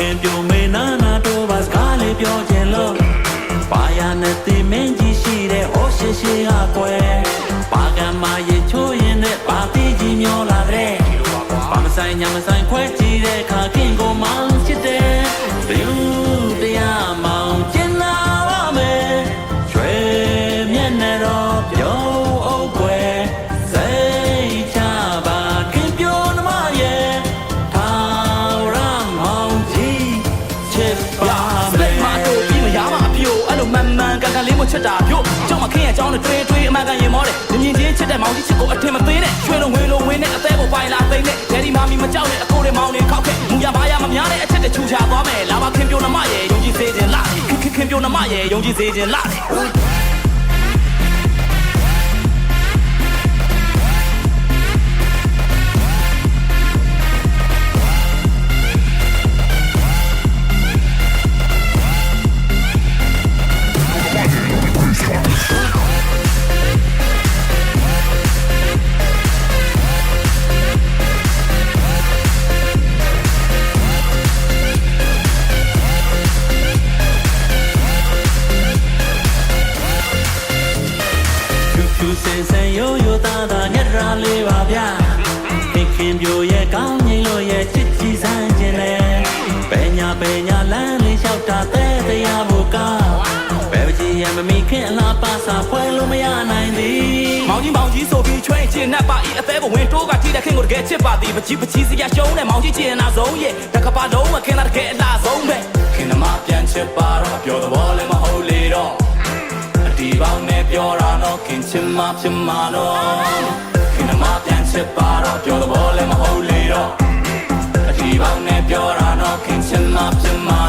ခင်ပြိုမေနာနာတို့ပါစကားလေးပြောခြင်းလို့ဘာယာနဲ့တိမင်းကြီးရှိတဲ့ဟောရှိရှိကကွယ်ပါကံမရေချိုးရင်နဲ့ပါတိကြီးမျောလာတဲ့ပါမဆိုင်ညာမဆိုင်ခွဲကြည့်တဲ့ခါခင်ကိုမောင်းချစ်တဲ့လူတရားမောင်းကျင်လာပါမယ်ရွှေမျက်နှာတော့ပြုံးအုပ်ွယ်စိတ်ချပါခင်ပြိုနှမရဲ့ထာဝရမောင်ကြီးချစ်ပါမယ်မတို့ပြီးမရမအပြိုအဲ့လိုမှန်မှန်ကန်ကန်လေးမချစ်တာပြို့ကြောက်မခင်းရဲ့အကြောင်းနဲ့တွေးအမှန်ကန်ရင်မောတယ်မြင်ချင်းချစ်တဲ့မောင်ကြီးချစ်ကိုအထင်မသေးနဲ့ရွှေလုံးဝင်းလုံးဝင်းနဲ့အသေးကိုပိုင်လာသိမ့်နဲ့ဒယ်ဒီမာမီမကြောက်နဲ့အကိုတွေမောင်တွေခောက်ခဲ့မူရပါရမများတဲ့အချက်တချူချသွားမယ်လာပါခင်ပြိုနှမရဲ့ယုံကြည်စေခြင်းလာခင်ပြိုနှမရဲ့ယုံကြည်စေခြင်းလာစင်စင်ရိုးရိုးသားသားညက်ရာလေးပါဗျာခင်ပြိုရဲ့ကောင်းငိမ့်လို့ရဲ့ချစ်ကြည်ဆန်းခြင်းနဲ့ပညာလမ်းလေးလျှောက်တာတဲ့တရားဘုကားဘယ်ပကြီးရမမီခင်အလားပါစာဖွဲလို့မရနိုင်သည်မောင်ကြီးဆိုပြီးချွဲချင်နဲ့ပါဤအသေးကိုဝင်တိုးကထိတဲ့ခင်ကိုတကယ်ချစ်ပါသည်ပကြီးစရာရှုံးနဲ့မောင်ကြီးချင်နာဆုံးရဲ့တကပါလုံးမခင်တာတကယ်အလားဆုံးပဲခင်နမပြန်ချစ်ပါတော့ပြောသဘောလည်းမဟုတ်လေတော့ဒီပေါင်းနဲ့ပြောတာတော့ခင်ချင်မှဖြစ်မှာတော့ခင်နမပြန်ချစ်ပါတော့ပြောသဘောလည်းမဟုတ်လေတော့ဒီပေါင်းနဲ့ပြောတာတော့ခင်ချင်မှဖြစ်မှာ